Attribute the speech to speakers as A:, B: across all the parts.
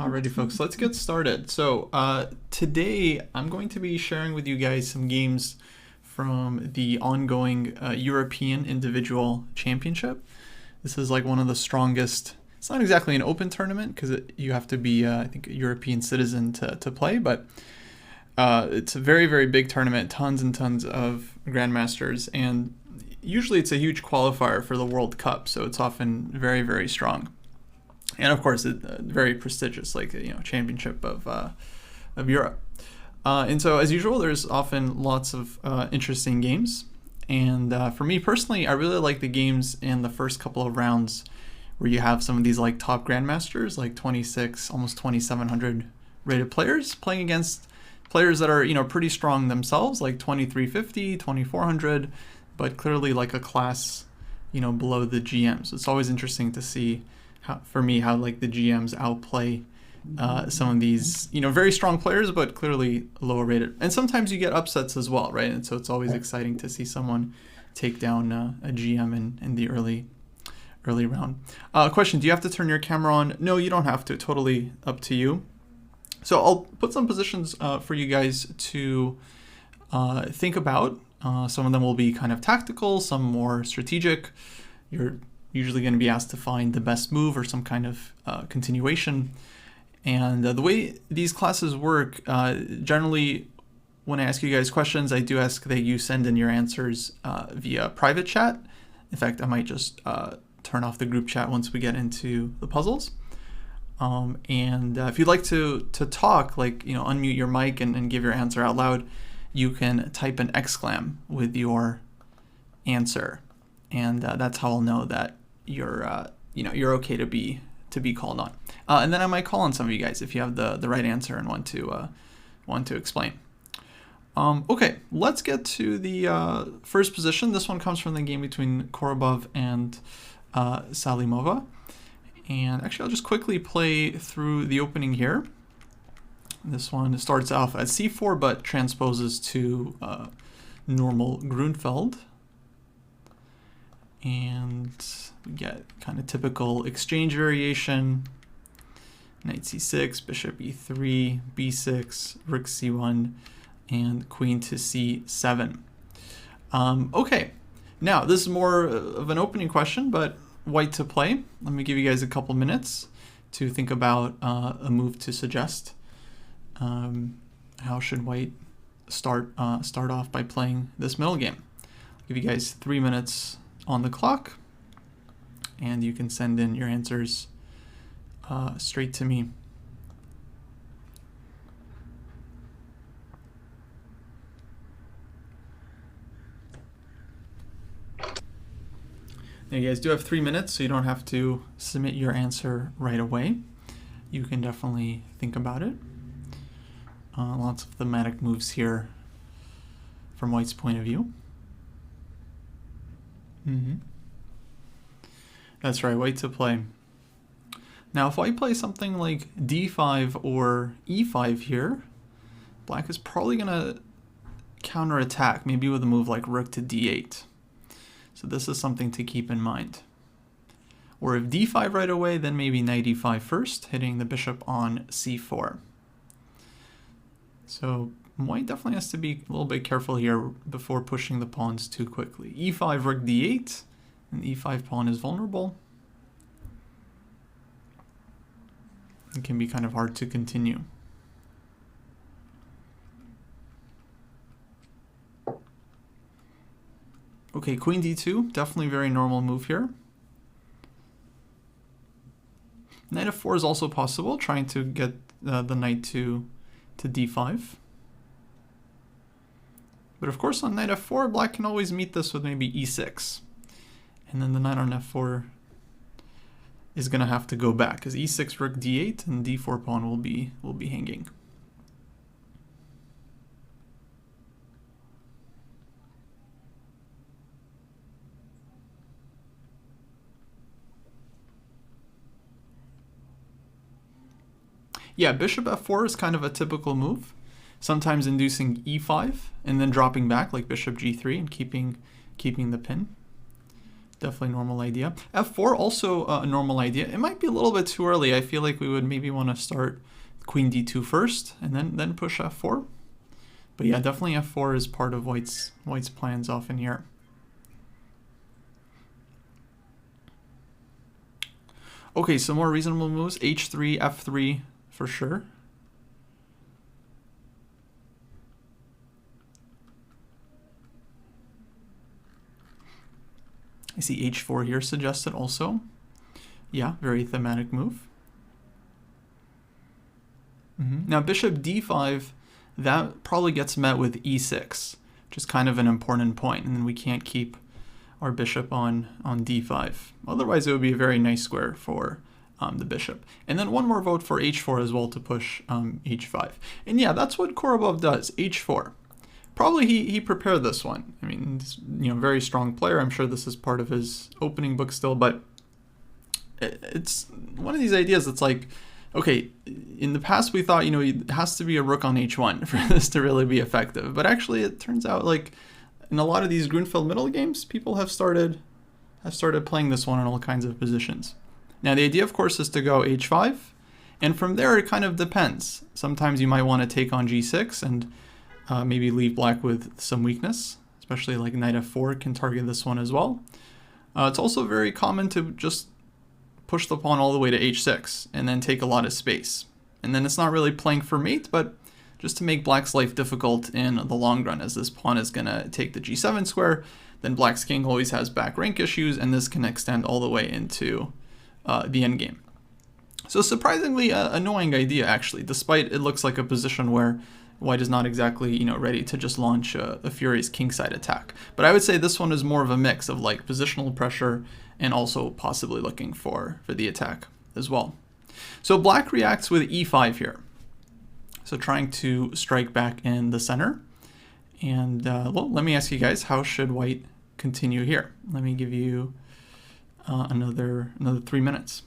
A: Alrighty folks, let's get started. So today I'm going to be sharing with you guys some games from the ongoing European Individual Championship. This is like one of the strongest, it's not exactly an open tournament because you have to be, I think, a European citizen to play, but it's a very, very big tournament, tons and tons of grandmasters, and usually it's a huge qualifier for the World Cup, so it's often very, very strong. And of course, it's very prestigious, like championship of Europe. And so, as usual, there's often lots of interesting games. And for me personally, I really like the games in the first couple of rounds where you have some of these like top grandmasters, like 26, almost 2,700 rated players, playing against players that are pretty strong themselves, like 2,350, 2,400, but clearly like a class below the GMs. It's always interesting to see how like the GMs outplay some of these very strong players, but clearly lower rated. And sometimes you get upsets as well, right? And so it's always exciting to see someone take down a GM in the early round. Question: do you have to turn your camera on? No, you don't have to. Totally up to you. So I'll put some positions for you guys to think about. Some of them will be kind of tactical, some more strategic. You're usually going to be asked to find the best move or some kind of continuation. And the way these classes work, generally when I ask you guys questions, I do ask that you send in your answers via private chat. In fact, I might just turn off the group chat once we get into the puzzles. And if you'd like to talk, like unmute your mic and give your answer out loud, you can type an exclam with your answer. And that's how I'll know that you're okay to be called on. And then I might call on some of you guys if you have the right answer and want to explain. Okay, let's get to the first position. This one comes from the game between Korobov and Salimova. And actually, I'll just quickly play through the opening here. This one starts off at c4, but transposes to normal Grunfeld. And we get kind of typical exchange variation. Knight c6, bishop e3, b6, rook c1, and queen to c7. Okay, now this is more of an opening question, but white to play. Let me give you guys a couple minutes to think about a move to suggest. How should white start off by playing this middle game? I'll give you guys 3 minutes on the clock, and you can send in your answers straight to me. Now you guys do have 3 minutes, so you don't have to submit your answer right away. You can definitely think about it. Lots of thematic moves here from white's point of view. That's right, white to play. Now if white plays something like d5 or e5 here, black is probably going to counterattack, maybe with a move like rook to d8. So this is something to keep in mind. Or if d5 right away, then maybe knight e5 first, hitting the bishop on c4. So white definitely has to be a little bit careful here before pushing the pawns too quickly. e5, rook d8, and the e5 pawn is vulnerable. It can be kind of hard to continue. Okay, queen d2, definitely very normal move here. Knight f4 is also possible, trying to get the knight to d5. But of course on knight f4, black can always meet this with maybe e6. And then the knight on f4 is going to have to go back, because e6, rook d8, and d4 pawn will be hanging. Yeah, bishop f4 is kind of a typical move, sometimes inducing e5 and then dropping back like bishop g3 and keeping the pin. definitely a normal idea. F4 also a normal idea. It might be a little bit too early. I feel like we would maybe want to start queen d2 first and then push f4. But yeah, definitely f4 is part of white's plans often here. Okay, some more reasonable moves. h3, f3 for sure. I see h4 here suggested also. Yeah, very thematic move. Now bishop d5, that probably gets met with e6, which is kind of an important point, and then we can't keep our bishop on d5. Otherwise, it would be a very nice square for the bishop. And then one more vote for h4 as well to push h5. And yeah, that's what Korobov does, h4. Probably he prepared this one. I mean, very strong player. I'm sure this is part of his opening book still, but it's one of these ideas that's like, okay, in the past we thought, it has to be a rook on h1 for this to really be effective. But actually, it turns out like in a lot of these Grunfeld middle games, people have started playing this one in all kinds of positions. Now, the idea, of course, is to go h5. And from there, it kind of depends. Sometimes you might want to take on g6 and maybe leave black with some weakness, especially like knight f4 can target this one as well. It's also very common to just push the pawn all the way to h6 and then take a lot of space. And then it's not really playing for mate, but just to make black's life difficult in the long run, as this pawn is going to take the g7 square, then black's king always has back rank issues, and this can extend all the way into the endgame. So surprisingly annoying idea, actually, despite it looks like a position where white is not exactly ready to just launch a furious kingside attack. But I would say this one is more of a mix of like positional pressure and also possibly looking for the attack as well. So black reacts with e5 here. So trying to strike back in the center. And well, let me ask you guys, how should white continue here? Let me give you another 3 minutes.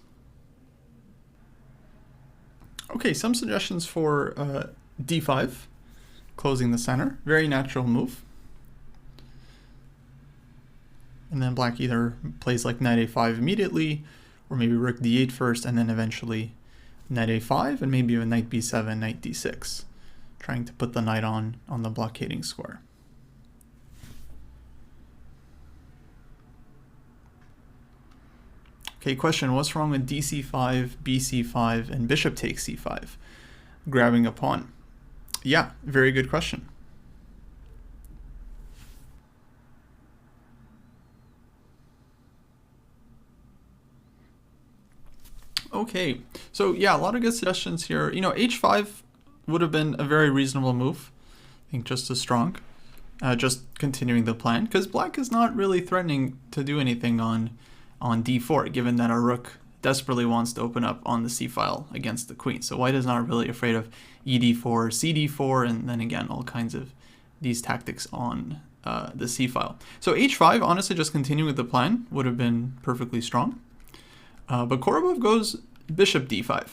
A: Okay, some suggestions for d5, closing the center. Very natural move. And then black either plays like knight a5 immediately, or maybe rook d8 first, and then eventually knight a5, and maybe even knight b7, knight d6, trying to put the knight on the blockading square. Okay, question, what's wrong with dc5, bc5, and bishop takes c5? Grabbing a pawn. Yeah, very good question. Okay, so yeah, a lot of good suggestions here. H5 would have been a very reasonable move. I think just as strong. Just continuing the plan, because black is not really threatening to do anything on d4, given that our rook desperately wants to open up on the c-file against the queen. So white is not really afraid of ed4, cd4, and then again, all kinds of these tactics on the c-file. So h5, honestly, just continuing with the plan would have been perfectly strong. But Korobov goes bishop d5.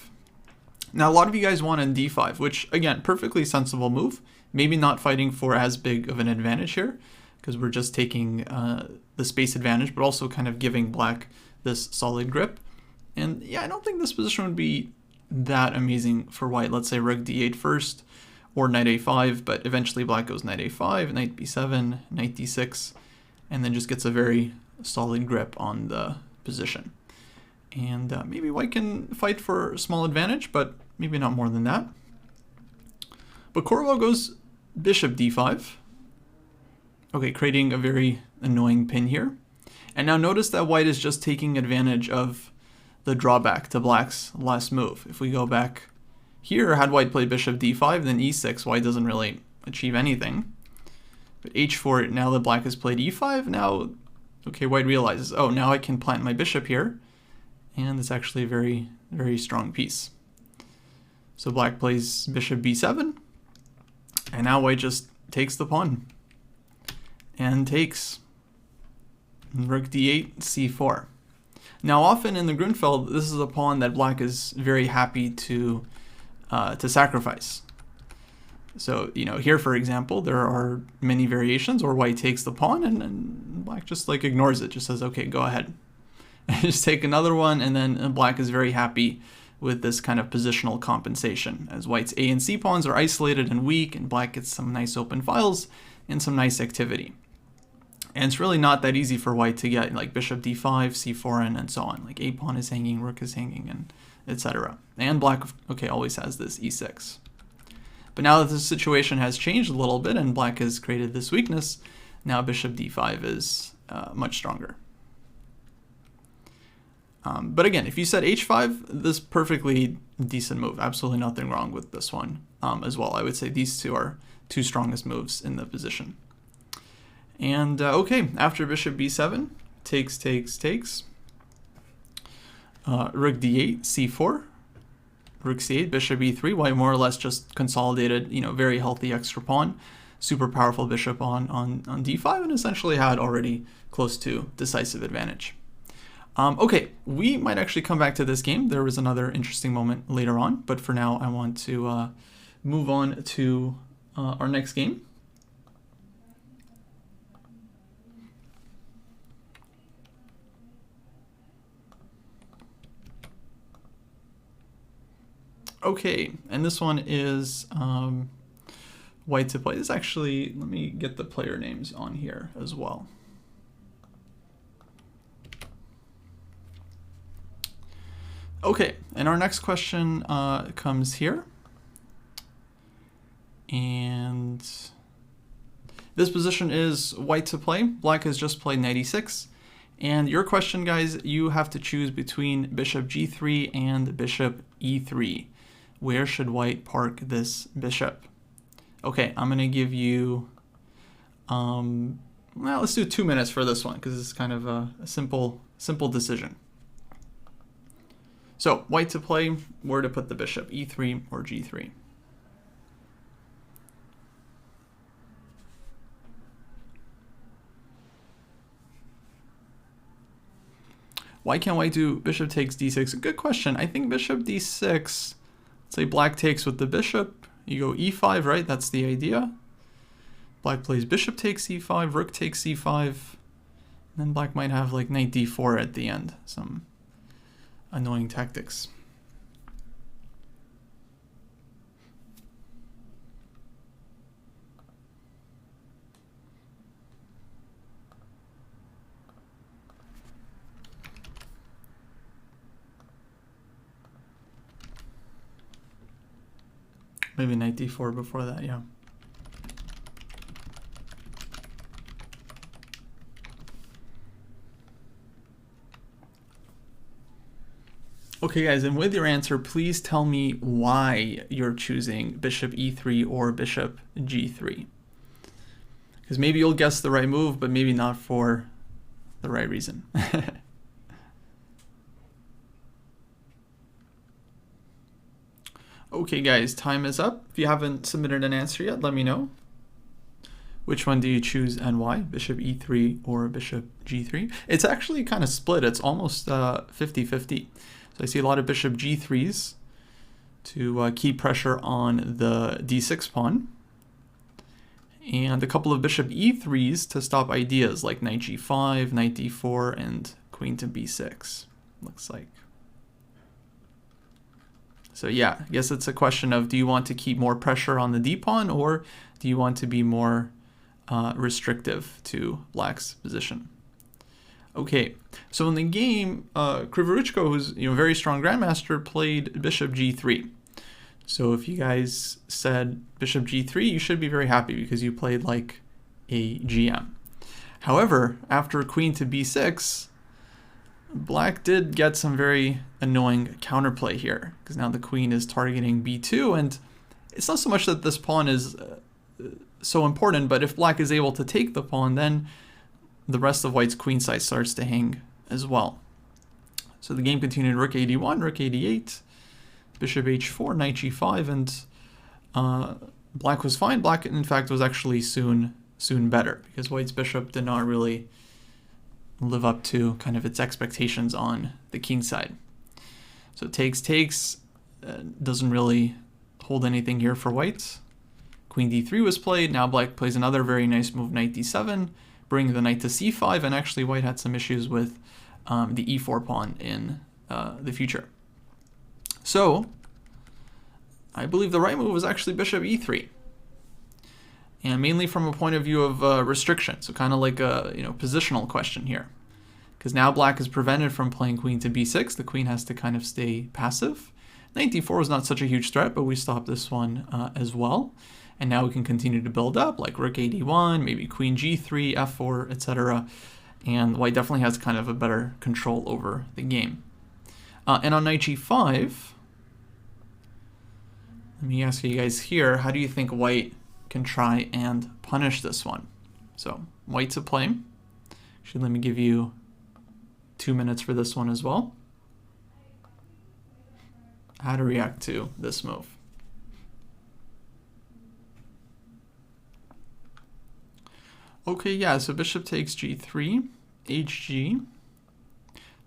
A: Now, a lot of you guys want in d5, which, again, perfectly sensible move. Maybe not fighting for as big of an advantage here, because we're just taking the space advantage, but also kind of giving black this solid grip. And yeah, I don't think this position would be that amazing for white. Let's say rook d8 first, or knight a5, but eventually black goes knight a5, knight b7, knight d6, and then just gets a very solid grip on the position. And maybe white can fight for a small advantage, but maybe not more than that. But Korobov goes bishop d5. Okay, creating a very annoying pin here. And now notice that white is just taking advantage of the drawback to black's last move. If we go back here, had white played bishop d5, then e6, white doesn't really achieve anything. But h4, now that black has played e5, now, okay, white realizes, oh, now I can plant my bishop here. And it's actually a very, very strong piece. So black plays bishop b7, and now white just takes the pawn. And takes rook d8, c4. Now often in the Grunfeld, this is a pawn that black is very happy to sacrifice. So, you know, here, for example, there are many variations where white takes the pawn and black just like ignores it, just says, okay, go ahead. Just take another one, and then black is very happy with this kind of positional compensation, as white's A and C pawns are isolated and weak, and black gets some nice open files and some nice activity. And it's really not that easy for white to get like bishop d5, c4, and so on. Like A pawn is hanging, rook is hanging, and etc. And black, okay, always has this e6. But now that the situation has changed a little bit and black has created this weakness, now bishop d5 is much stronger. But again, if you said h5, this perfectly decent move. Absolutely nothing wrong with this one as well. I would say these two are two strongest moves in the position. And okay, after bishop b7, takes, rook d8, c4, rook c8, bishop e3, white more or less just consolidated, you know, very healthy extra pawn, super powerful bishop on d5, and essentially had already close to decisive advantage. Okay, we might actually come back to this game. There was another interesting moment later on, but for now I want to move on to our next game. Okay, and this one is white to play. This actually, let me get the player names on here as well. Okay, and our next question comes here. And this position is white to play. Black has just played knight e6. And your question, guys, you have to choose between bishop g3 and bishop e3. Where should white park this bishop? Okay, I'm going to give you, well, let's do 2 minutes for this one because it's kind of a simple decision. So, white to play, where to put the bishop, e3 or g3? Why can't white do bishop takes d6? Good question. I think bishop d6, let's say black takes with the bishop. You go e5, right? That's the idea. Black plays bishop takes e5, rook takes c5. And then black might have like knight d4 at the end. Some annoying tactics. Maybe knight d4 before that, yeah. Okay, guys, and with your answer, please tell me why you're choosing bishop e3 or bishop g3. Because maybe you'll guess the right move, but maybe not for the right reason. Okay, guys, time is up. If you haven't submitted an answer yet, let me know. Which one do you choose and why? Bishop e3 or bishop g3? It's actually kind of split. It's almost 50-50. So I see a lot of bishop g3s to keep pressure on the d6 pawn. And a couple of bishop e3s to stop ideas like knight g5, knight d4, and queen to b6. Looks like. So yeah, I guess it's a question of, do you want to keep more pressure on the d-pawn, or do you want to be more restrictive to black's position? Okay, so in the game, Krivoruchko, who's a very strong grandmaster, played bishop g3. So if you guys said bishop g3, you should be very happy because you played like a GM. However, after queen to b6, black did get some very annoying counterplay here, because now the queen is targeting b2, and it's not so much that this pawn is so important, but if black is able to take the pawn, then the rest of white's queen side starts to hang as well. So the game continued rook a1, rook a8, bishop h4, knight g5, and black was fine. Black, in fact, was actually soon better, because white's bishop did not really live up to kind of its expectations on the king side. So takes, doesn't really hold anything here for white. Queen d3 was played. Now black plays another very nice move, knight d7, bringing the knight to c5, and actually white had some issues with the e4 pawn in the future. So I believe the right move was actually bishop e3, and mainly from a point of view of restriction, so kind of like a positional question here, because now black is prevented from playing queen to b6. The queen has to kind of stay passive. Knight d4 was not such a huge threat, but we stopped this one as well. And now we can continue to build up, like rook a d1, maybe queen g3, f4, etc. And white definitely has kind of a better control over the game. And on knight g5, let me ask you guys here, how do you think white can try and punish this one? So white to play. Actually, let me give you 2 minutes for this one as well. How to react to this move. Okay, yeah, so bishop takes g3, hg.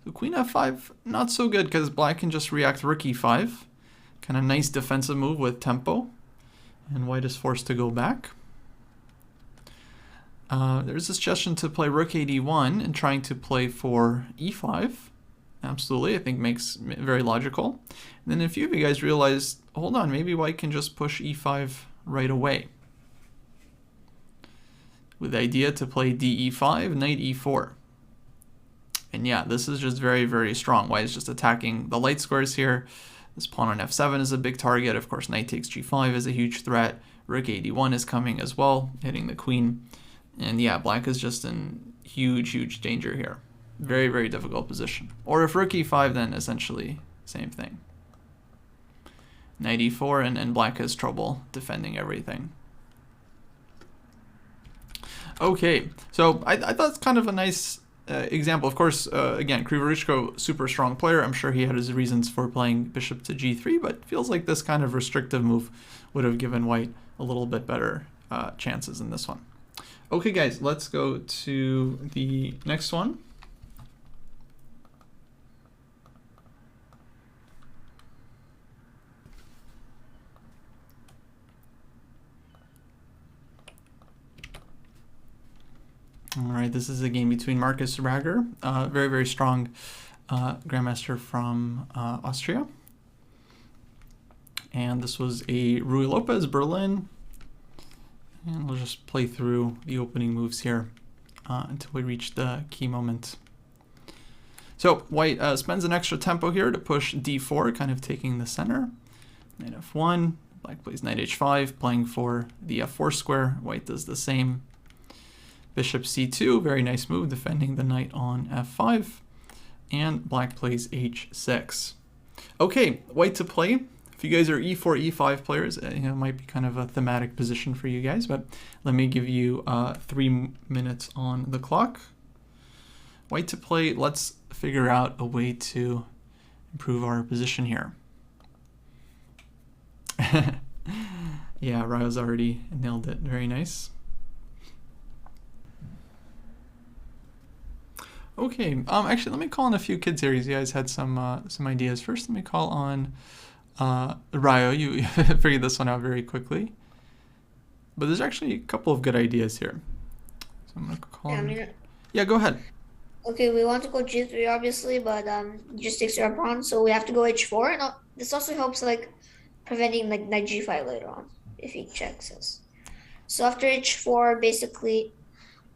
A: So queen f5, not so good because black can just react rook e5. Kind of nice defensive move with tempo. And white is forced to go back. There's a suggestion to play rook a d1 and trying to play for e5. Absolutely, I think makes very logical. And then a few of you guys realized, hold on, maybe white can just push e5 right away, with the idea to play de5, knight e4. And yeah, this is just very, very strong. White is just attacking the light squares here. This pawn on f7 is a big target. Of course, knight takes g5 is a huge threat. Rook a d1 is coming as well, hitting the queen. And yeah, black is just in huge, huge danger here. Very, very difficult position. Or if rook e5, then essentially same thing. Knight e4, and black has trouble defending everything. Okay, so I thought it's kind of a nice example. Of course, again, Krivorushko, super strong player. I'm sure he had his reasons for playing bishop to g3, but feels like this kind of restrictive move would have given white a little bit better chances in this one. Okay, guys, let's go to the next one. All right, this is a game between Marcus Rager, very, very strong grandmaster from Austria. And this was a Ruy Lopez, Berlin. And we'll just play through the opening moves here until we reach the key moment. So white spends an extra tempo here to push d4, kind of taking the center. Knight f1, black plays knight h5, playing for the f4 square. White does the same. Bishop c2, very nice move, defending the knight on f5. And black plays h6. Okay, white to play. If you guys are e4, e5 players, it might be kind of a thematic position for you guys, but let me give you 3 minutes on the clock. White to play, let's figure out a way to improve our position here. Yeah, Ryo's already nailed it, very nice. Okay, actually, let me call on a few kids here. You guys had some ideas. First, let me call on Ryo. You figured this one out very quickly. But there's actually a couple of good ideas here. So I'm going to call on... Yeah, go ahead.
B: Okay, we want to go g3, obviously, but it just takes our pawn, so we have to go h4. And this also helps, like, preventing, like, knight g5 later on, if he checks us. So after h4, basically...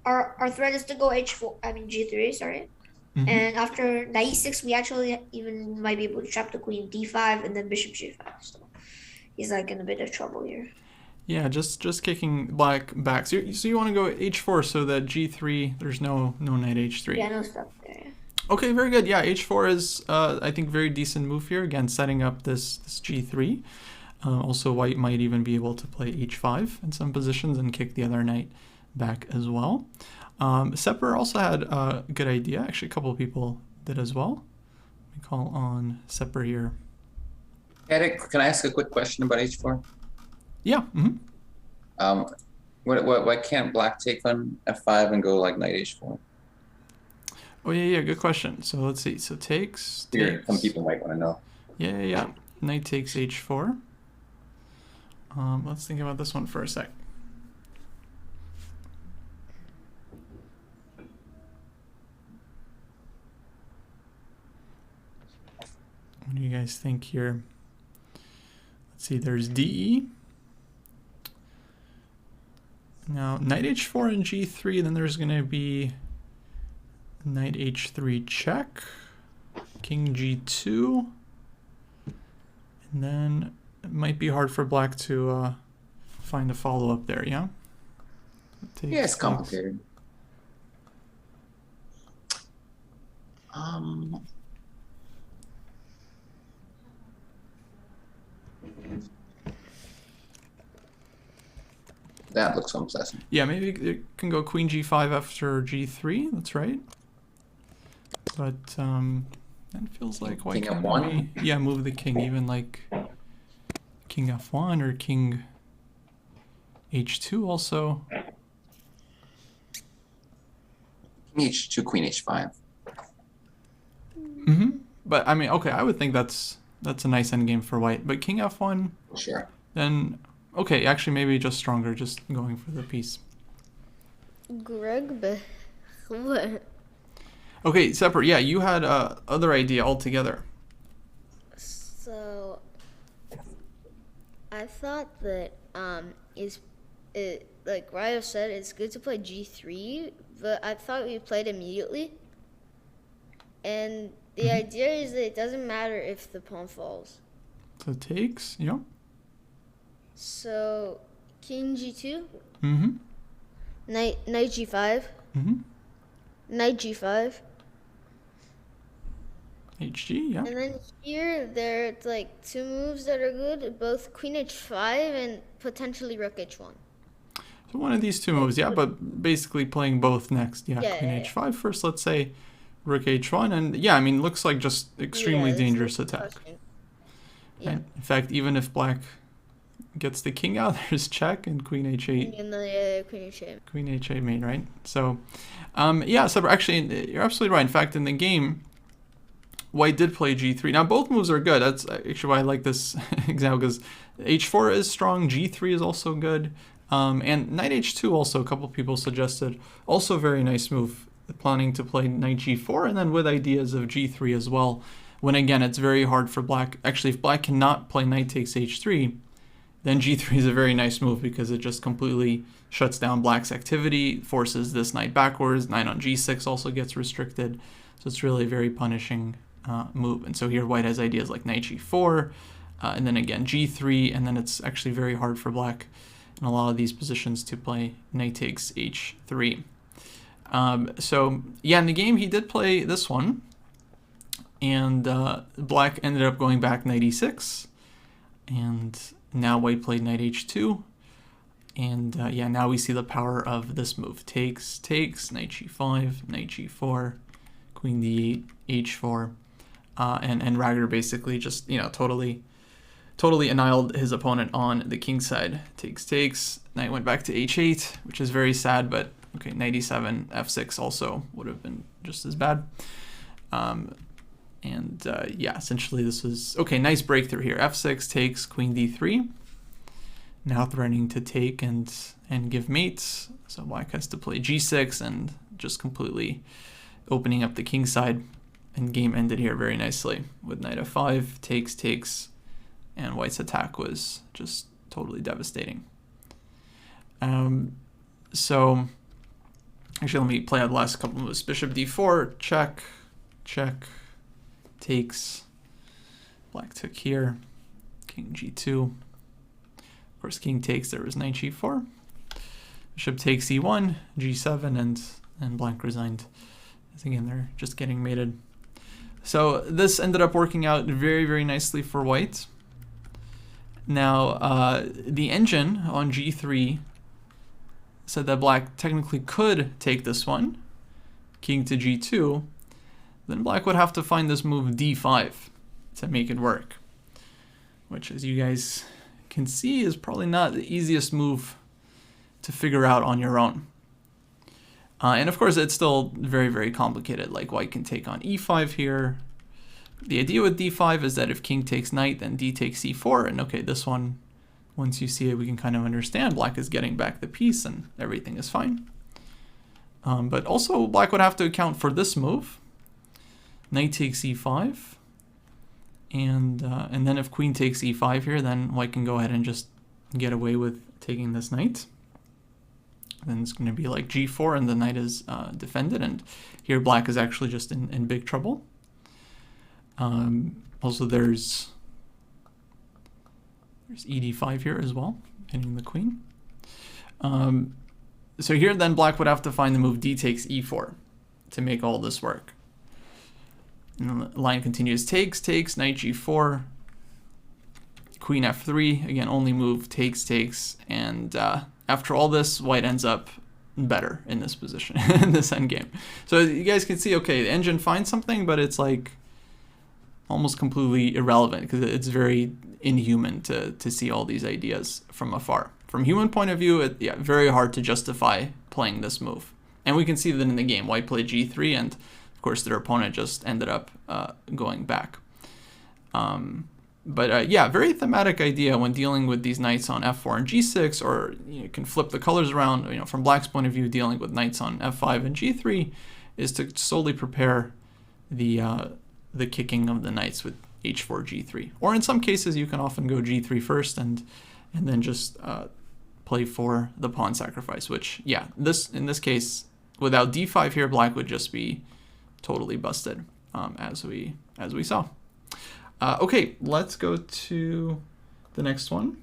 B: Our threat is to go g3, sorry. Mm-hmm. And after knight e6, we actually even might be able to trap the queen d5 and then bishop g5. So he's like in a bit of trouble here.
A: Yeah, just kicking black back. So you want to go h4 so that g3, there's no knight h3.
B: Yeah, no stuff there. Yeah.
A: Okay, very good. Yeah, h4 is, I think, very decent move here. Again, setting up this g3. Also, white might even be able to play h5 in some positions and kick the other knight back as well. Sepper also had a good idea. Actually, a couple of people did as well. Let me call on Sepper here.
C: Eric, can I ask a quick question about h4?
A: Yeah. Mm-hmm.
C: Why can't black take on f5 and go like knight h4?
A: Oh yeah, good question. So let's see. So takes.
C: Some people might want to know.
A: Yeah. Knight takes h4. Let's think about this one for a sec. What do you guys think here? Let's see, there's DE. Now, knight h4 and g3, then there's going to be knight h3 check, king g2, and then it might be hard for black to find a follow-up there, yeah?
C: Yeah, it's complicated. That looks unpleasant.
A: Yeah, maybe it can go queen g5 after g3, that's right. But that feels like why
C: King
A: can't
C: f1?
A: we move the king, even like king f1 or king h2 also.
C: King h2, queen h5.
A: But I mean, okay, I would think that's a nice endgame for white. But king f1,
C: Sure.
A: then okay, actually maybe just stronger, just going for the piece.
D: Greg, but what?
A: Okay, separate. Yeah, you had other idea altogether.
D: So I thought that like Ryo said, it's good to play g3, but I thought we played immediately. And the idea is that it doesn't matter if the pawn falls.
A: So takes, yeah.
D: So king g2,
A: Mm-hmm.
D: knight g5,
A: Mm-hmm.
D: knight g5,
A: HG, yeah.
D: and then here there's like two moves that are good, both queen h5 and potentially rook h1.
A: So one of these two moves, yeah, but basically playing both next. Yeah,
D: Yeah,
A: queen
D: yeah,
A: h5 first, let's say rook h1, and yeah, I mean, looks like just extremely
D: this
A: dangerous
D: looks
A: attack.
D: crushing. Yeah.
A: And in fact, even if black gets the king out, there's check and queen h8.
D: And the queen h8.
A: Queen h8 mate, right? So, yeah, so actually, you're absolutely right. In fact, in the game, white did play g3. Now, both moves are good. That's actually why I like this example, because h4 is strong, g3 is also good. And knight h2 also, a couple people suggested, also a very nice move, planning to play knight g4, and then with ideas of g3 as well, when again, it's very hard for black. Actually, if black cannot play knight takes h3, then g3 is a very nice move because it just completely shuts down black's activity, forces this knight backwards, knight on g6 also gets restricted, so it's really a very punishing move. And so here white has ideas like knight g4, and then again g3, and then it's actually very hard for black in a lot of these positions to play knight takes h3. So yeah, in the game he did play this one, and black ended up going back knight e6, and now white played knight h2, and yeah, now we see the power of this move. Takes, knight g5, knight g4, queen d8, h4, and Ragger basically just, you know, totally annihilated his opponent on the king side. Takes, knight went back to h8, which is very sad, but okay, knight e7, f6 also would have been just as bad. Yeah, essentially this was, okay, nice breakthrough here. f6 takes, queen d3. Now threatening to take and give mates. So black has to play g6 and just completely opening up the king side. And game ended here very nicely with knight f5, takes, and white's attack was just totally devastating. So actually, let me play out the last couple moves. Bishop d4, check, takes. Black took here. King g2. Of course, king takes. There was knight g4. Bishop takes e1, g7, and black resigned. Again, they're just getting mated. So this ended up working out very, very nicely for white. Now, the engine on g3 said that black technically could take this one, king to g2, then black would have to find this move d5 to make it work, which, as you guys can see, is probably not the easiest move to figure out on your own. And of course, it's still very, very complicated. Like white can take on e5 here. The idea with d5 is that if king takes knight, then d takes c4, and okay, this one once you see it, we can kind of understand black is getting back the piece and everything is fine. But also black would have to account for this move. Knight takes e5. And then if queen takes e5 here, then white can go ahead and just get away with taking this knight. Then it's going to be like g4 and the knight is defended. And here black is actually just in big trouble. Also there's ed5 here as well, hitting the queen. So here then black would have to find the move d takes e4 to make all this work. And the line continues, takes, knight g4, queen f3, again only move takes, and after all this, white ends up better in this position, in this endgame. So you guys can see, okay, the engine finds something, but it's like almost completely irrelevant because it's very inhuman to see all these ideas from afar. From human point of view, very hard to justify playing this move. And we can see that in the game, white played g3, and of course their opponent just ended up going back. But yeah, very thematic idea when dealing with these knights on f4 and g6, or you can flip the colors around. From black's point of view, dealing with knights on f5 and g3 is to solely prepare the kicking of the knights with h4, g3. Or in some cases, you can often go g3 first and then just play for the pawn sacrifice. Which, yeah, in this case, without d5 here, black would just be totally busted, as we saw. Okay, let's go to the next one.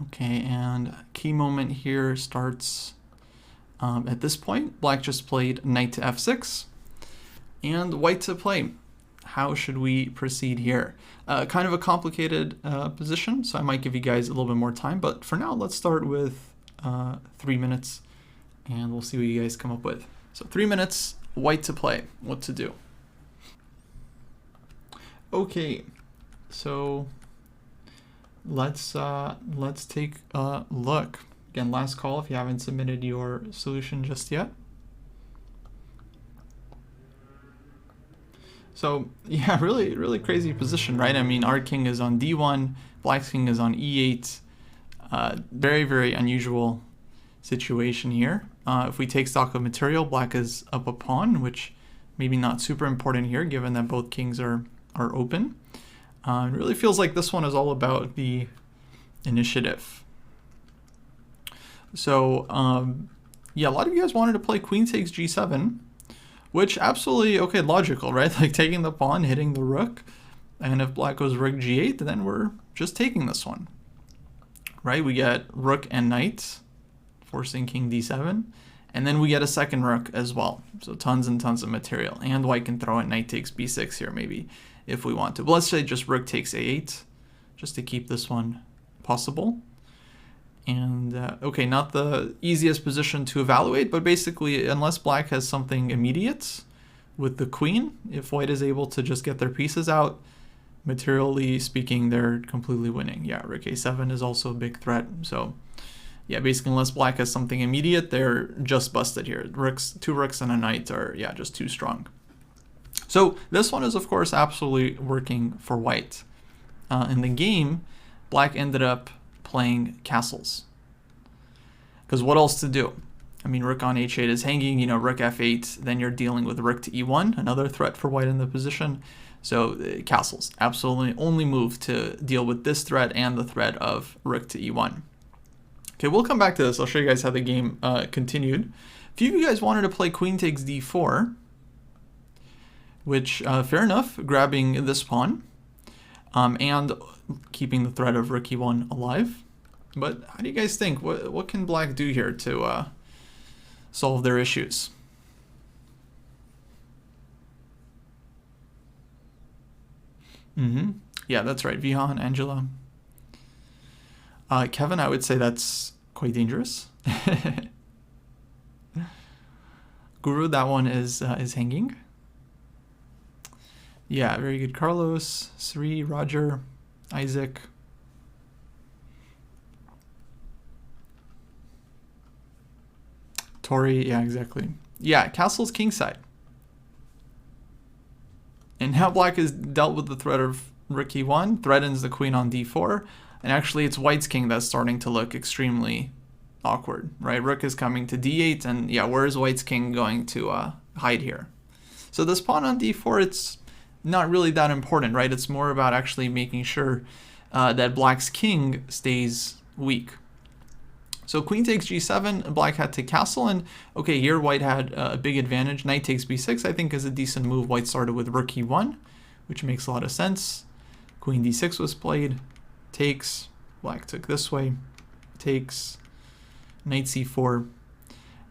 A: Okay, and key moment here starts at this point. Black just played knight to f6 and white to play. How should we proceed here? Kind of a complicated position, so I might give you guys a little bit more time, but for now, let's start with 3 minutes, and we'll see what you guys come up with. So 3 minutes, white to play, what to do. Okay, so let's take a look. Again, last call if you haven't submitted your solution just yet. So yeah, really crazy position, right? I mean, our king is on d1, black's king is on e8. Very unusual situation here. If we take stock of material, black is up a pawn, which maybe not super important here, given that both kings are open. It really feels like this one is all about the initiative. So yeah, a lot of you guys wanted to play queen takes g7. Which absolutely, okay, logical, right? Like taking the pawn, hitting the rook. And if black goes rook g8, then we're just taking this one. Right? We get rook and knight, forcing king d7. And then we get a second rook as well. So tons and tons of material. And white can throw in knight takes b6 here maybe, if we want to. But let's say just rook takes a8, just to keep this one possible. And okay, not the easiest position to evaluate, but basically, unless black has something immediate with the queen, if white is able to just get their pieces out, materially speaking, they're completely winning. Yeah, rook a7 is also a big threat. So yeah, basically, unless black has something immediate, they're just busted here. Two rooks and a knight are, yeah, just too strong. So this one is, of course, absolutely working for white. In the game, black ended up playing castles. Because what else to do? I mean, rook on h8 is hanging, rook f8, then you're dealing with rook to e1, another threat for white in the position. So castles, absolutely only move to deal with this threat and the threat of rook to e1. Okay, we'll come back to this. I'll show you guys how the game continued. A few of you guys wanted to play queen takes d4, which, fair enough, grabbing this pawn, and keeping the threat of rook e1 alive. But how do you guys think? What can black do here to solve their issues? Yeah, that's right. Vihan, Angela. Kevin, I would say that's quite dangerous. Guru, that one is hanging. Yeah, very good. Carlos, Sri, Roger, Isaac. Tori, yeah, exactly. Yeah, castle's kingside. And now black has dealt with the threat of rook e1, threatens the queen on d4, and actually it's white's king that's starting to look extremely awkward, right? Rook is coming to d8, and yeah, where is white's king going to hide here? So this pawn on d4, it's not really that important, right? It's more about actually making sure that black's king stays weak. So queen takes g7, black had to castle, and okay, here white had a big advantage. Knight takes b6, I think, is a decent move. White started with rook e1, which makes a lot of sense. Queen d6 was played, takes, black took this way, takes, knight c4.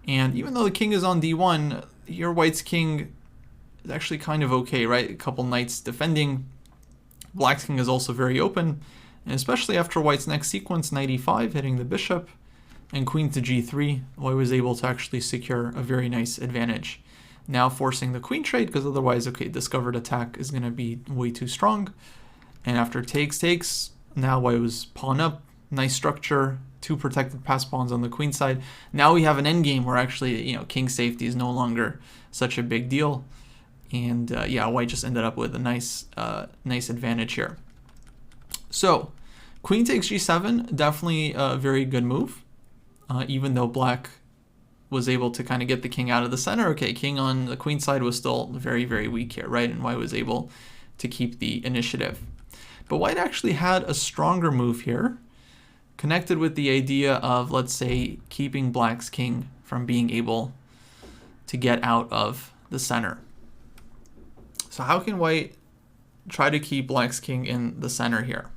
A: And even though the king is on d1, here white's king is actually kind of okay, right? A couple knights defending. Black's king is also very open, and especially after white's next sequence, knight e5, hitting the bishop, and queen to g3, white was able to actually secure a very nice advantage. Now forcing the queen trade, because otherwise, okay, discovered attack is going to be way too strong. And after takes, now white was pawn up, nice structure, 2 protected pass pawns on the queen side. Now we have an endgame where actually, you know, king safety is no longer such a big deal. And yeah, white just ended up with a nice advantage here. So queen takes g7, definitely a very good move. Even though black was able to kind of get the king out of the center, okay, king on the queen side was still very, very weak here, right? And white was able to keep the initiative. But white actually had a stronger move here, connected with the idea of, let's say, keeping black's king from being able to get out of the center. So how can white try to keep black's king in the center here?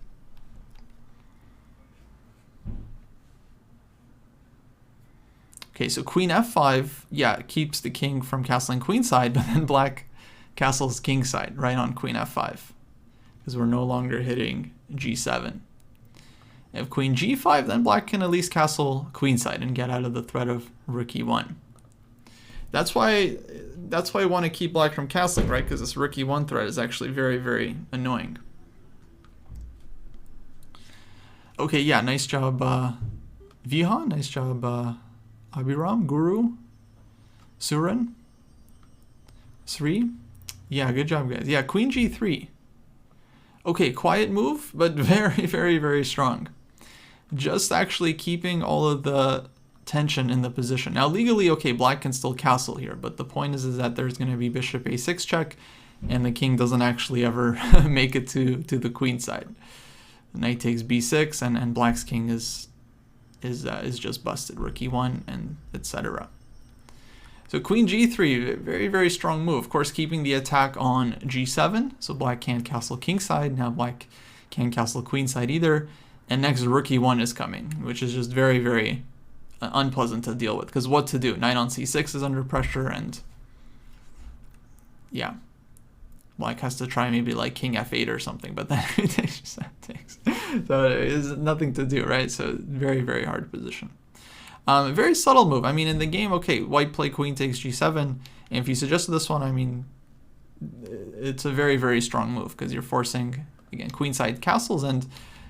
A: Okay, so queen f5, yeah, keeps the king from castling queenside, but then black castles kingside right on queen f5, because we're no longer hitting g7. If queen g5, then black can at least castle queenside and get out of the threat of rook e1. That's why I want to keep black from castling, right? Because this rook e1 threat is actually very, very annoying. Okay, yeah, nice job, Vihan. Nice job, Abhiram, Guru, Suran, Sri. Yeah, good job, guys. Yeah, queen g3. Okay, quiet move, but very, very, very strong. Just actually keeping all of the tension in the position. Now, legally, okay, black can still castle here, but the point is that there's going to be bishop a6 check, and the king doesn't actually ever make it to the queen side. The knight takes b6, and black's king is just busted. Rook e1 and etc. So queen g3, very, very strong move. Of course, keeping the attack on g7, so black can't castle kingside. Now black can't castle queenside either. And next, rook e1 is coming, which is just very, very unpleasant to deal with. Because what to do? Knight on c6 is under pressure, and yeah, black has to try maybe like king f8 or something, but then it takes. So there's nothing to do, right? So very, very hard position. Very subtle move. I mean, in the game, okay, white play queen takes g7, and if you suggested this one, I mean, it's a very, very strong move because you're forcing, again, queenside castles, and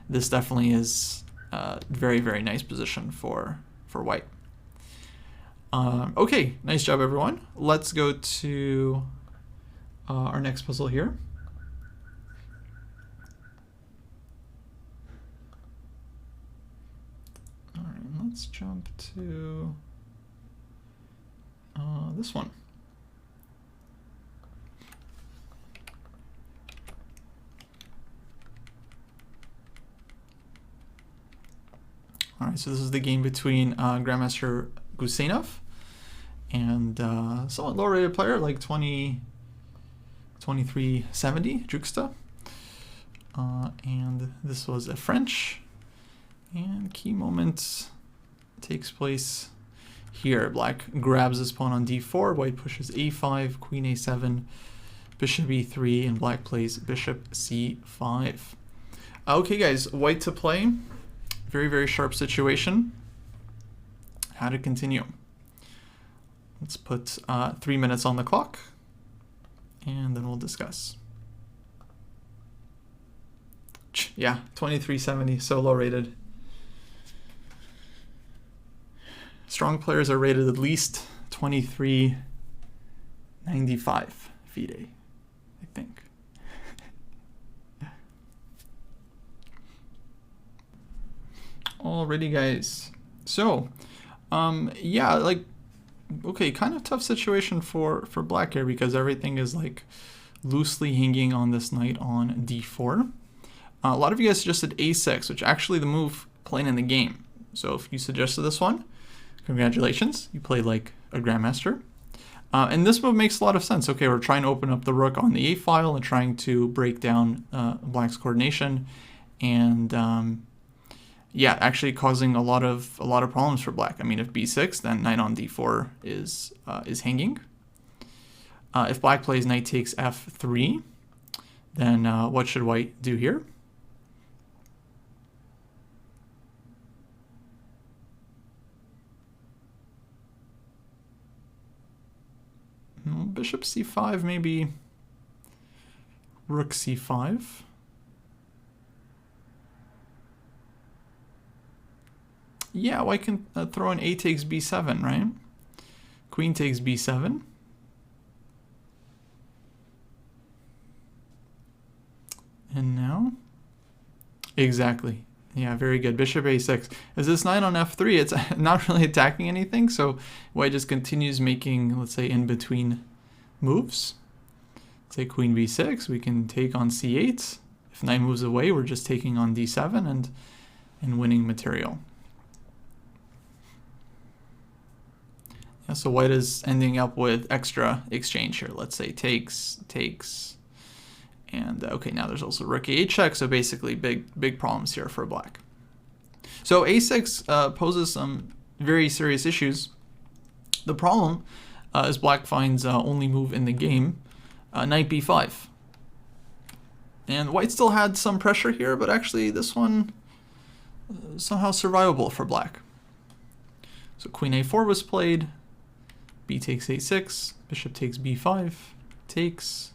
A: this definitely is a very, very nice position for white. Okay, nice job, everyone. Let's go to our next puzzle here. All right, let's jump to this one. All right, so this is the game between Grandmaster Gusenov and somewhat lower-rated player like 2370, Juxta. And this was a French. And key moment takes place here. Black grabs his pawn on d4, white pushes a5, queen a7, bishop e3, and black plays bishop c5. Okay, guys, white to play. Very, very sharp situation. How to continue? Let's put 3 minutes on the clock, and then we'll discuss. Yeah, 2370, so low rated. strong players are rated at least 2395 FIDE, I think. Alrighty, guys. So, yeah, like, okay, kind of tough situation for black here because everything is like loosely hanging on this knight on d4. A lot of you guys suggested a6, which actually the move played in the game. So if you suggested this one, congratulations, you played like a grandmaster. And this move makes a lot of sense. Okay, we're trying to open up the rook on the a file and trying to break down black's coordination, and yeah, actually causing a lot of problems for black. I mean, if b6, then knight on d4 is hanging. If black plays knight takes f3, then what should white do here? Bishop c5, maybe rook c5. Yeah, white can throw in a takes b7, right? Queen takes b7. And now? Exactly. Yeah, very good. Bishop a6. As this knight on f3, it's not really attacking anything, so white just continues making, let's say, in-between moves. Let's say queen b6, we can take on c8. If knight moves away, we're just taking on d7 and winning material. Yeah, so white is ending up with extra exchange here. Let's say takes, and okay, now there's also rook a8 check, so basically big problems here for black. So a6 poses some very serious issues. The problem is black finds only move in the game, knight b5. And white still had some pressure here, but actually this one somehow survivable for black. So queen a4 was played, b takes a6, bishop takes b5, takes,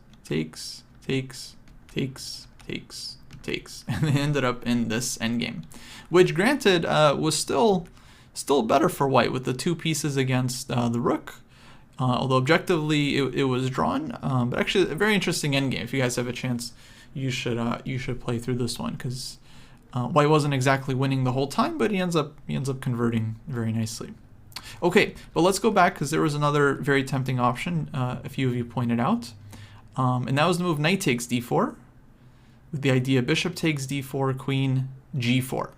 A: and they ended up in this endgame, which granted was still better for white with the two pieces against the rook, although objectively it was drawn, but actually a very interesting endgame. If you guys have a chance, you should play through this one, because white wasn't exactly winning the whole time, but he ends up converting very nicely. Okay, but let's go back, because there was another very tempting option a few of you pointed out. And that was the move knight takes d4, with the idea bishop takes d4, queen g4.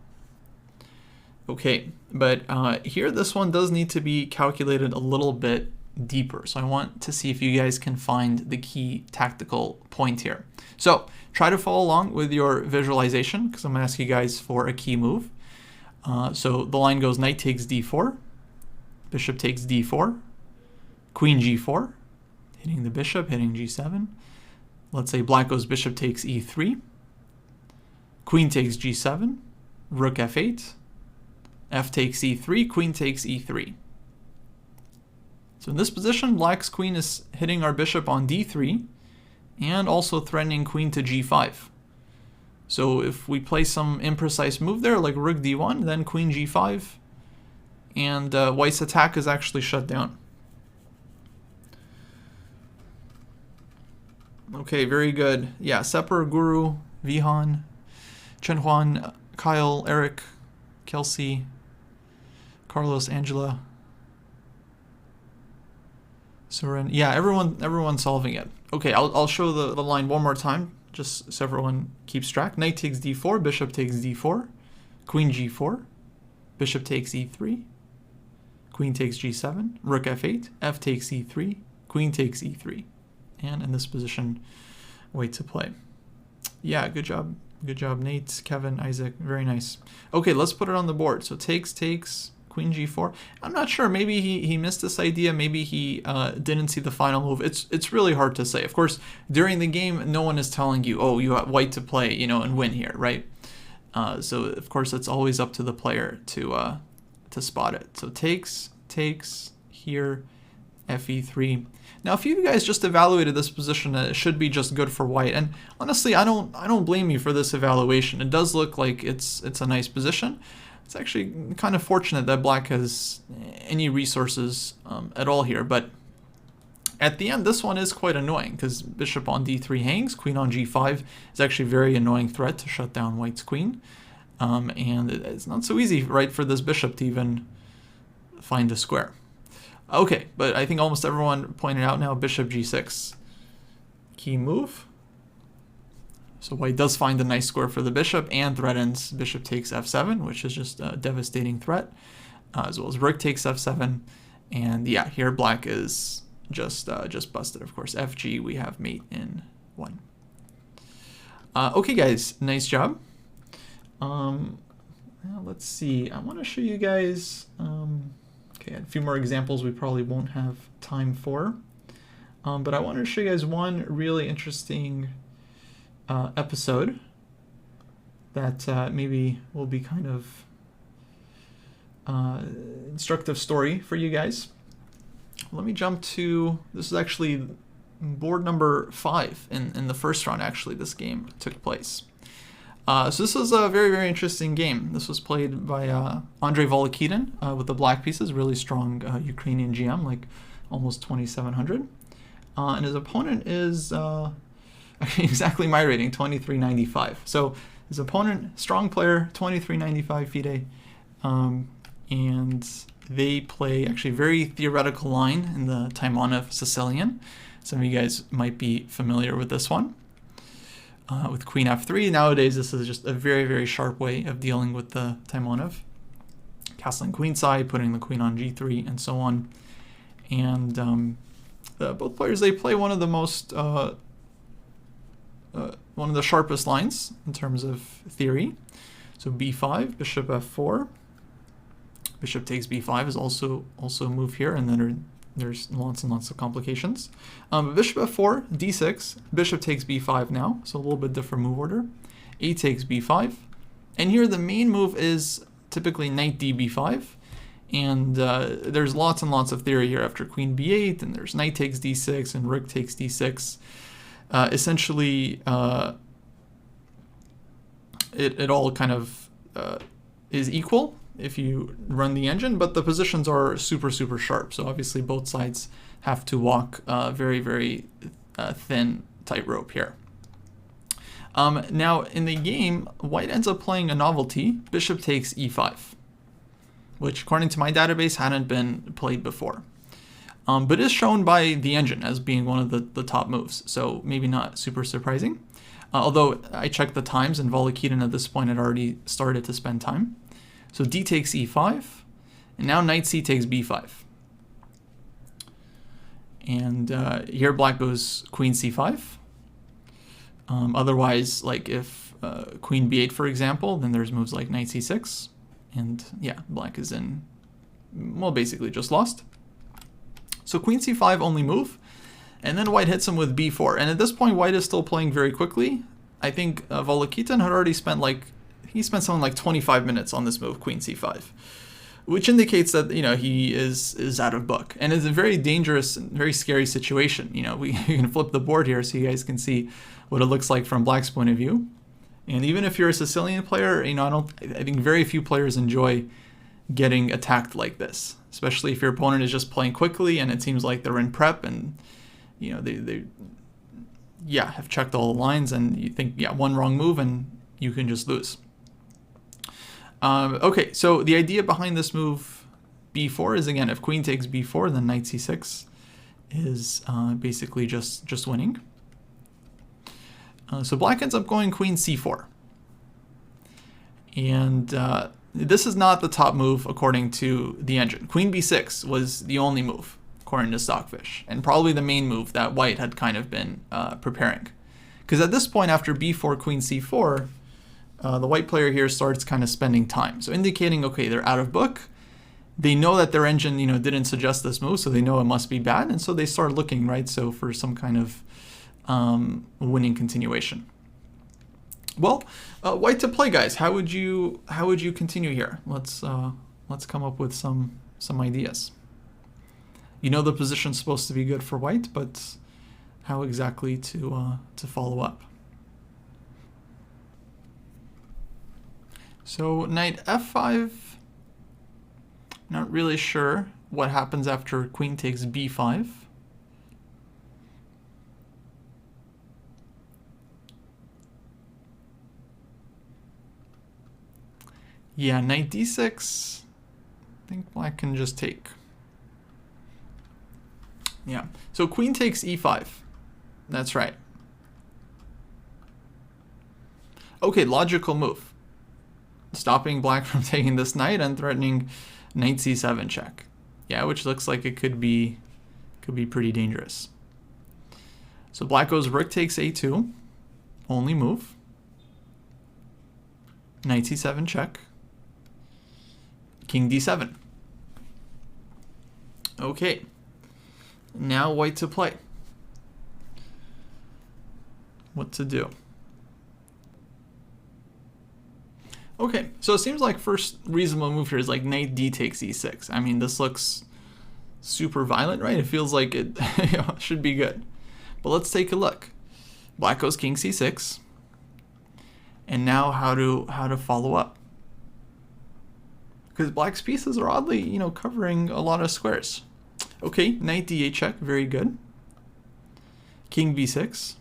A: Okay, but here this one does need to be calculated a little bit deeper. So I want to see if you guys can find the key tactical point here. So try to follow along with your visualization, because I'm going to ask you guys for a key move. So the line goes knight takes d4, bishop takes d4, queen g4, hitting the bishop, hitting g7. Let's say black goes bishop takes e3, queen takes g7, rook f8, f takes e3, queen takes e3. So in this position, black's queen is hitting our bishop on d3 and also threatening queen to g5. So if we play some imprecise move there, like rook d1, then queen g5, and white's attack is actually shut down. Okay, very good. Yeah, Sepper, Guru, Vihan, Chenhuan, Kyle, Eric, Kelsey, Carlos, Angela, Soren. Yeah, everyone's solving it. Okay, I'll show the line one more time, just so everyone keeps track. Knight takes d4, bishop takes d4, queen g4, bishop takes e3, queen takes g7, rook f8, f takes e3, queen takes e3. And in this position, wait to play. Yeah, good job. Good job, Nate, Kevin, Isaac. Very nice. Okay, let's put it on the board. So takes, queen g4. I'm not sure. Maybe he missed this idea. Maybe he didn't see the final move. It's really hard to say. Of course, during the game, no one is telling you, oh, you have white to play, and win here, right? So of course, it's always up to the player to spot it. So takes here, fe3. Now, if you guys just evaluated this position, it should be just good for white. And honestly, I don't blame you for this evaluation. It does look like it's a nice position. it's actually kind of fortunate that black has any resources at all here, but at the end, this one is quite annoying because bishop on d3 hangs, queen on g5 is actually a very annoying threat to shut down white's queen. And it's not so easy, right, for this bishop to even find a square. Okay, but I think almost everyone pointed out now bishop g6. Key move. So white does find a nice square for the bishop and threatens bishop takes f7, which is just a devastating threat, as well as rook takes f7. And yeah, here black is just busted, of course. FG, we have mate in 1. Okay, guys, nice job. Let's see. I want to show you guys okay, a few more examples we probably won't have time for. But I want to show you guys one really interesting episode that maybe will be kind of instructive story for you guys. Let me jump to, this is actually board number 5 in the first round. Actually, this game took place. So this was a very, very interesting game. This was played by Andrei Volokitin with the black pieces, really strong Ukrainian GM, like almost 2,700. And his opponent is exactly my rating, 2395. So his opponent, strong player, 2395 FIDE. And they play actually a very theoretical line in the Taimanov Sicilian. Some of you guys might be familiar with this one. With queen f3. Nowadays, this is just a very, very sharp way of dealing with the Taimanov. Castling queenside, putting the queen on g3, and so on. And both players, they play one of the most, one of the sharpest lines in terms of theory. So b5, bishop f4. Bishop takes b5 is also a move here, and then there's lots and lots of complications. Bishop f4, d6, bishop takes b5 now, so a little bit different move order. A takes b5, and here the main move is typically knight db5, and there's lots and lots of theory here after queen b8, and there's knight takes d6 and rook takes d6. Essentially, it all kind of is equal if you run the engine, but the positions are super, super sharp. So obviously both sides have to walk very, very thin tightrope here. Now in the game, white ends up playing a novelty, bishop takes e5, which according to my database hadn't been played before. But is shown by the engine as being one of the top moves, so maybe not super surprising. Although I checked the times and Volokitin at this point had already started to spend time. So d takes e5, and now knight c takes b5. And here black goes queen c5. Otherwise, like if queen b8, for example, then there's moves like knight c6. And yeah, black is in, well, basically just lost. So queen c5 only move, and then white hits him with b4. And at this point, white is still playing very quickly. I think Volokitin had already spent he spent something like 25 minutes on this move, queen c5, which indicates that, you know, he is out of book. And it's a very dangerous and very scary situation. You know, we can flip the board here so you guys can see what it looks like from black's point of view. And even if you're a Sicilian player, you know, I think very few players enjoy getting attacked like this, especially if your opponent is just playing quickly and it seems like they're in prep and, you know, they have checked all the lines, and you think, yeah, one wrong move and you can just lose. Okay, so the idea behind this move b4 is, again, if queen takes b4, then knight c6 is basically just winning. So black ends up going queen c4. And this is not the top move according to the engine. Queen b6 was the only move according to Stockfish, and probably the main move that white had kind of been preparing. Because at this point, after b4, queen c4, the white player here starts kind of spending time. So indicating, okay, they're out of book. They know that their engine, you know, didn't suggest this move, so they know it must be bad. And so they start looking, right, so for some kind of winning continuation. Well, white to play, guys. How would you continue here? Let's come up with some ideas. You know the position's supposed to be good for white, but how exactly to follow up? So knight f5, not really sure what happens after queen takes b5. Yeah, knight d6. I think black can just take. Yeah, so queen takes e5. That's right. Okay, logical move. Stopping black from taking this knight and threatening knight c7 check. Yeah, which looks like it could be pretty dangerous. So black goes rook takes a2. Only move. Knight c7 check. King d7. Okay. Now white to play. What to do? Okay, so it seems like first reasonable move here is like knight d takes e6. I mean, this looks super violent, right? It feels like it should be good. But let's take a look. Black goes king c6. And now how to follow up. Because black's pieces are oddly, covering a lot of squares. Okay, knight d8 check, very good. King b6.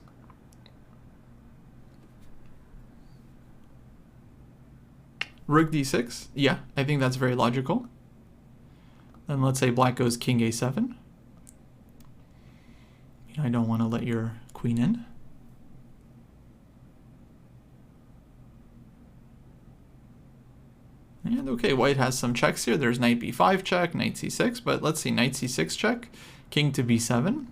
A: Rook d6, yeah, I think that's very logical. Then let's say black goes king a7. I don't want to let your queen in. And okay, white has some checks here. There's knight b5 check, knight c6, but let's see, knight c6 check, king to b7.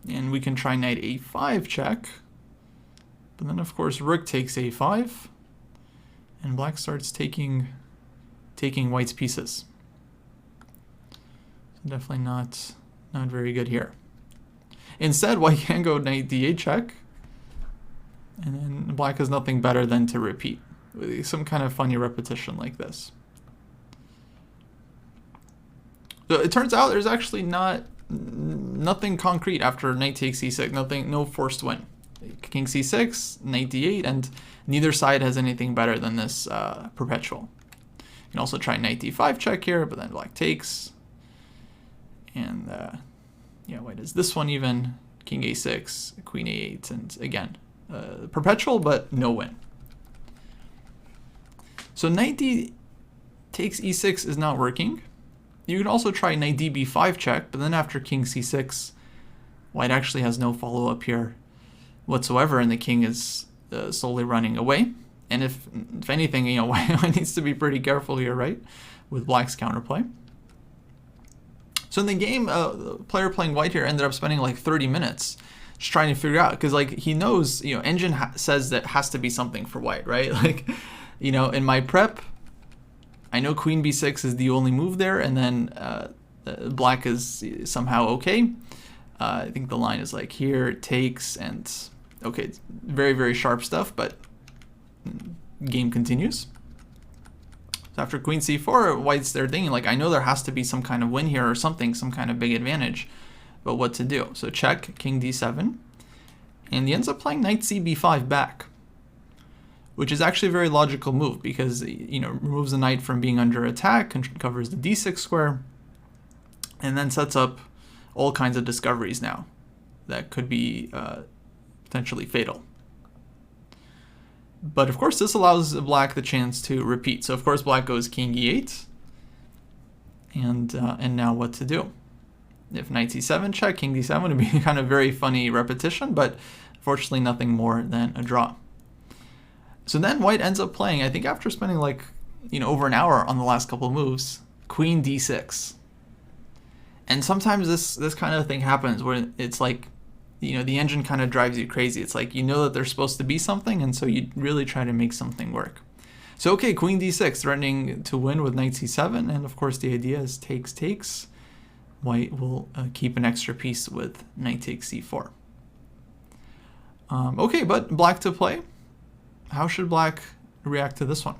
A: And we can try knight a5 check. But then, of course, rook takes a5. And black starts taking white's pieces. So definitely not very good here. Instead, white can go knight d8 check. And then black has nothing better than to repeat with some kind of funny repetition like this. So it turns out there's actually nothing concrete after knight takes c6, no forced win. King c6, knight d8, and neither side has anything better than this perpetual. You can also try knight d5 check here, but then black takes. And yeah, white is this one even, king a6, queen a8, and again, perpetual, but no win. So knight d takes e6 is not working. You can also try knight db5 check, but then after king c6, white actually has no follow-up here whatsoever, and the king is slowly running away. And if anything, white needs to be pretty careful here, right, with black's counterplay. So in the game, the player playing white here ended up spending like 30 minutes just trying to figure out, because like he knows, engine says that has to be something for white, right? Like, in my prep, I know queen b6 is the only move there, and then black is somehow okay. I think the line is like here, takes, and okay, it's very, very sharp stuff, but game continues. So after queen c4, white's there thinking, like, I know there has to be some kind of win here or something, some kind of big advantage, but what to do? So check, king d7, and he ends up playing knight cb5 back, which is actually a very logical move because, removes the knight from being under attack, covers the d6 square, and then sets up all kinds of discoveries now that could be potentially fatal. But of course, this allows black the chance to repeat. So of course, black goes king e8, and now what to do? If knight c7 check, king d7 would be kind of very funny repetition, but unfortunately nothing more than a draw. So then white ends up playing, I think after spending like, over an hour on the last couple of moves, queen d6. And sometimes this kind of thing happens where it's like, the engine kind of drives you crazy. It's like, that there's supposed to be something, and so you really try to make something work. So okay, queen d6, threatening to win with knight c7, and of course the idea is takes. White will keep an extra piece with knight takes c4. Okay, but black to play. How should black react to this one?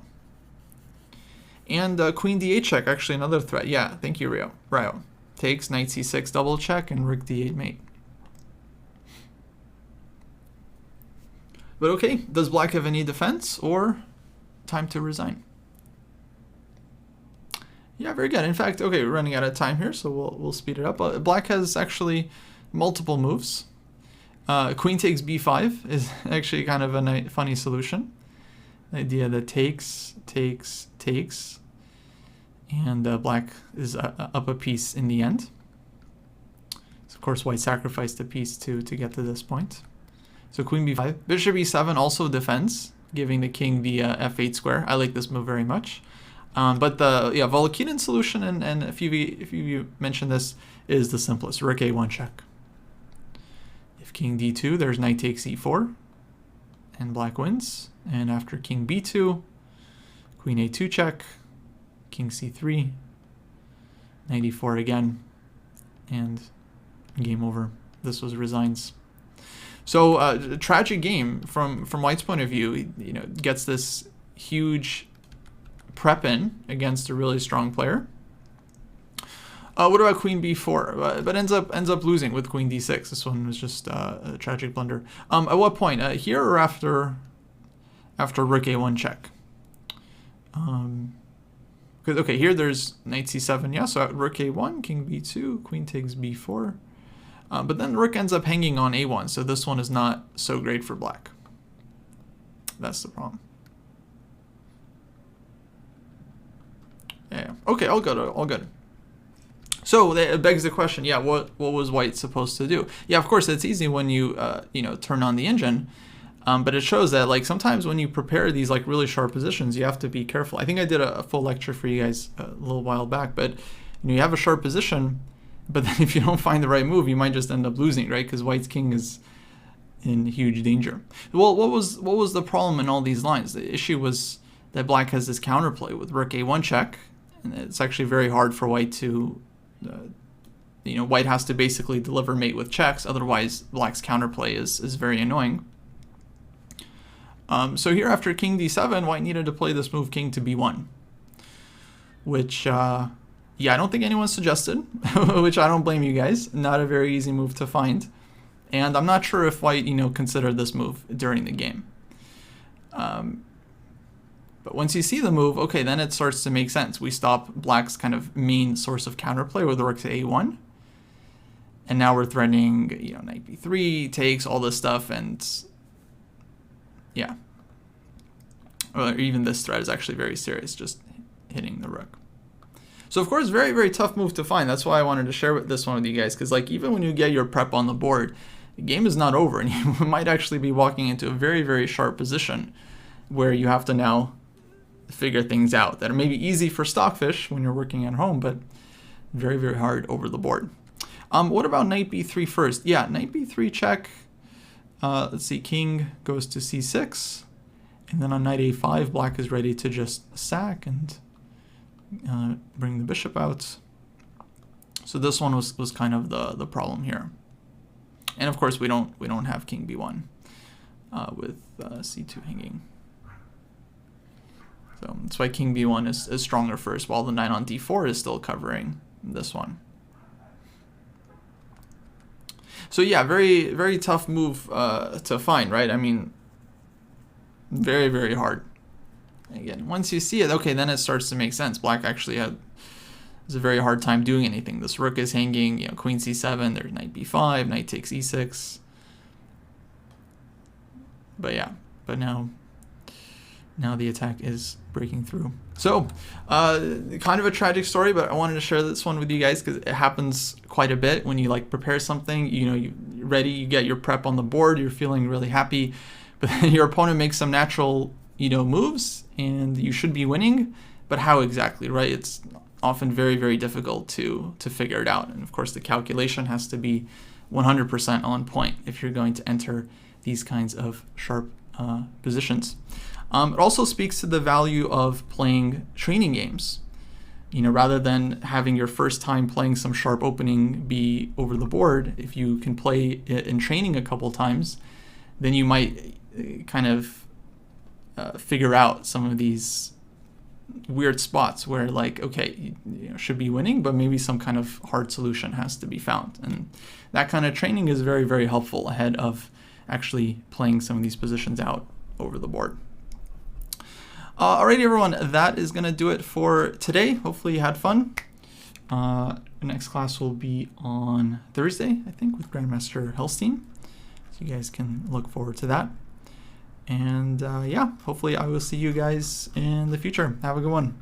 A: And queen d8 check, actually another threat. Yeah, thank you, Rio. takes, knight c6 double check, and rook d8 mate. But okay, does black have any defense or time to resign? Yeah, very good. In fact, okay, we're running out of time here, so we'll speed it up. Black has actually multiple moves. Queen takes b5 is actually kind of a funny solution. The idea that takes, and black is up a piece in the end. So of course, white sacrificed a piece to get to this point. So queen b5. Bishop e7 also defends, giving the king the f8 square. I like this move very much. But the Volokinin solution, and if you mentioned this, is the simplest. Rook a1 check. If king d2, there's knight takes e4, and black wins. And after king b2, queen a2 check, king c3, knight e4 again, and game over. This was resigns. So a tragic game from white's point of view. You know, gets this huge prep in against a really strong player. What about queen b4? But ends up losing with queen d6. This one was just a tragic blunder. At what point? Here or after rook a1 check? Because okay, here there's knight c7. Yeah, so rook a1, king b2, queen takes b4. But then rook ends up hanging on a1, so this one is not so great for black. That's the problem. Yeah. Okay, all good. All good. So it begs the question. Yeah, what was white supposed to do? Yeah, of course it's easy when you turn on the engine, but it shows that like sometimes when you prepare these like really sharp positions, you have to be careful. I think I did a full lecture for you guys a little while back, but you have a sharp position, but then if you don't find the right move, you might just end up losing, right? Because white's king is in huge danger. Well, what was the problem in all these lines? The issue was that black has this counterplay with rook a1 check. And it's actually very hard for white to, white has to basically deliver mate with checks. Otherwise, black's counterplay is very annoying. So here after king d7, white needed to play this move king to b1, which, I don't think anyone suggested, which I don't blame you guys. Not a very easy move to find. And I'm not sure if white, considered this move during the game. But once you see the move, okay, then it starts to make sense. We stop black's kind of main source of counterplay with rook to a1. And now we're threatening, knight b3, takes, all this stuff, and yeah. Or even this threat is actually very serious, just hitting the rook. So of course, very, very tough move to find. That's why I wanted to share this one with you guys, because like even when you get your prep on the board, the game is not over, and you might actually be walking into a very, very sharp position where you have to now figure things out that are maybe easy for stockfish when you're working at home, but very, very hard over the board. What about knight b3 first? Yeah, knight b3 check. Let's see, king goes to c6, and then on knight a5, black is ready to just sack and bring the bishop out. So this one was kind of the problem here. And of course, we don't have king b1 with c2 hanging. So that's why king b1 is stronger first, while the knight on d4 is still covering this one. So yeah, very, very tough move to find, right? I mean, very, very hard. Again, once you see it, okay, then it starts to make sense. Black actually has a very hard time doing anything. This rook is hanging, queen c7, there's knight b5, knight takes e6. But yeah, but now the attack is breaking through. So, kind of a tragic story, but I wanted to share this one with you guys because it happens quite a bit when you like prepare something. You're ready, you get your prep on the board, you're feeling really happy, but then your opponent makes some natural, moves, and you should be winning. But how exactly, right? It's often very, very difficult to figure it out. And of course, the calculation has to be 100% on point if you're going to enter these kinds of sharp positions. It also speaks to the value of playing training games. Rather than having your first time playing some sharp opening be over the board, if you can play it in training a couple times, then you might kind of figure out some of these weird spots where like, okay, you know, should be winning, but maybe some kind of hard solution has to be found. And that kind of training is very, very helpful ahead of actually playing some of these positions out over the board. Alrighty, everyone, that is going to do it for today. Hopefully you had fun. Next class will be on Thursday, I think, with Grandmaster Helstein. So you guys can look forward to that. And yeah, hopefully I will see you guys in the future. Have a good one.